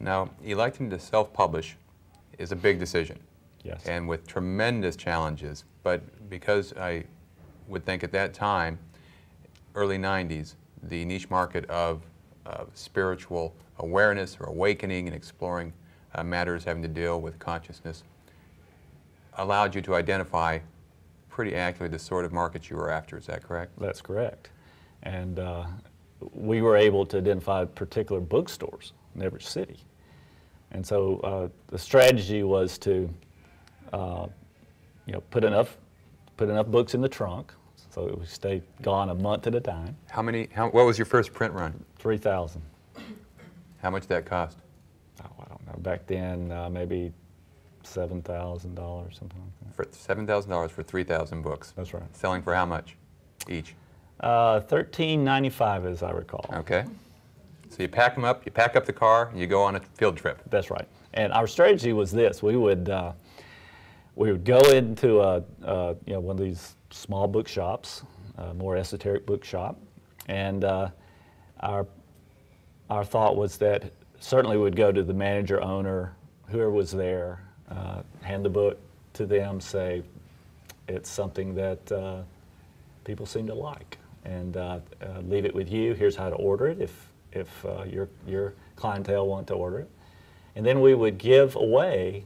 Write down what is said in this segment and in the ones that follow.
Now, electing to self-publish is a big decision. Yes. And with tremendous challenges. But because I would think at that time, early 90s, the niche market of spiritual awareness or awakening and exploring matters having to deal with consciousness allowed you to identify pretty accurately the sort of market you were after. Is that correct? That's correct. And we were able to identify particular bookstores in every city. And so the strategy was to put enough books in the trunk, so we stayed gone a month at a time. What was your first print run? 3,000. How much did that cost? Oh, I don't know. Back then, maybe $7,000, something like that. For $7,000 for 3,000 books. That's right. Selling for how much each? $13.95, as I recall. Okay. So you pack them up, you pack up the car, and you go on a field trip. That's right. And our strategy was this: we would go into one of these small bookshops, more esoteric bookshop, and our thought was that certainly we'd go to the manager, owner, whoever was there, hand the book to them, say it's something that people seem to like, and leave it with you. Here's how to order it if your clientele want to order it, and then we would give away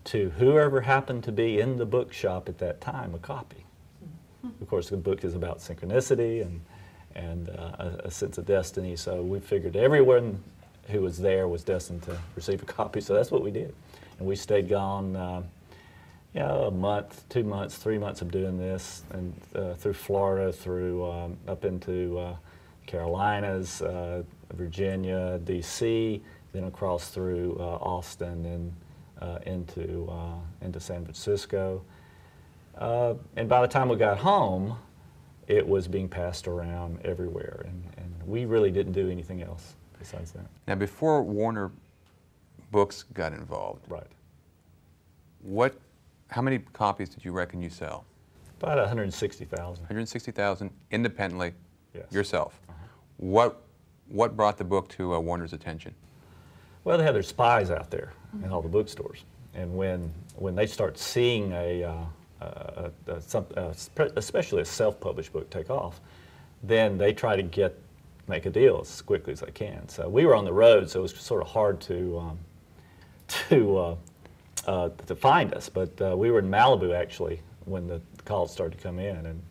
to whoever happened to be in the bookshop at that time a copy. Of course, the book is about synchronicity and a sense of destiny, so we figured everyone who was there was destined to receive a copy, so that's what we did. And we stayed gone a month, 2 months, 3 months of doing this, and through Florida, through up into Carolinas, Virginia, D.C., then across through Austin and into San Francisco. And by the time we got home, it was being passed around everywhere, and we really didn't do anything else besides that. Now, before Warner Books got involved, right? How many copies did you reckon you sell? About 160,000. 160,000 independently, yes. Yourself. What brought the book to Warner's attention? Well, they have their spies out there in all the bookstores, and when they start seeing especially a self-published book take off, then they try to make a deal as quickly as they can. So we were on the road, so it was sort of hard to find us. But we were in Malibu actually when the calls started to come in, and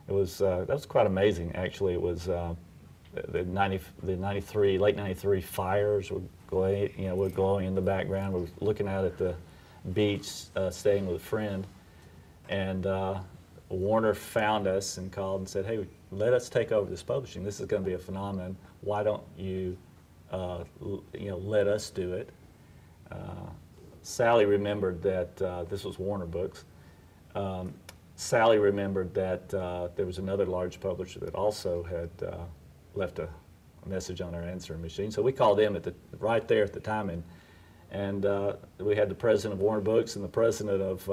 it was that was quite amazing. Actually, it was the late '93 fires were glowing in the background. We were looking out at the beach, staying with a friend. And Warner found us and called and said, "Hey, let us take over this publishing. This is going to be a phenomenon. Why don't you, let us do it?" Sally remembered that this was Warner Books. Sally remembered that there was another large publisher that also had left a message on our answering machine. So we called them right there at the time, and we had the president of Warner Books and the president of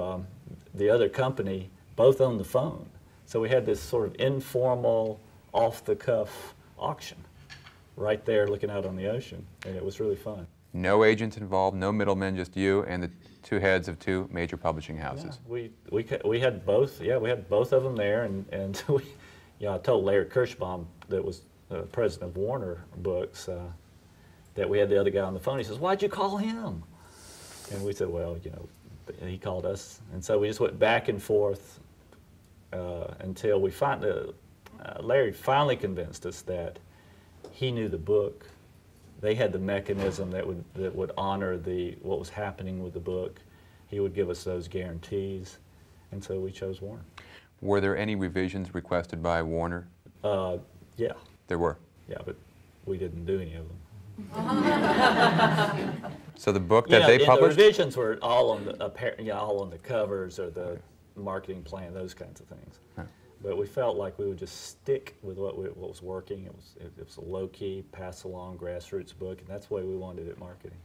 the other company both on the phone. So we had this sort of informal, off-the-cuff auction right there looking out on the ocean, and it was really fun. No agents involved, no middlemen, just you and the two heads of two major publishing houses. Yeah, we had both. Yeah, we had both of them there, and I told Larry Kirschbaum, that was president of Warner Books, that we had the other guy on the phone. He says, "Why'd you call him?" And we said, "Well, he called us." And so we just went back and forth until we Larry finally convinced us that he knew the book. They had the mechanism that would honor what was happening with the book. He would give us those guarantees, and so we chose Warner. Were there any revisions requested by Warner? Yeah. There were? Yeah, but we didn't do any of them. So the book that they published? The revisions were all on the covers or the marketing plan, those kinds of things. Huh. But we felt like we would just stick with what was working. It was a low-key, pass-along, grassroots book, and that's the way we wanted it marketed.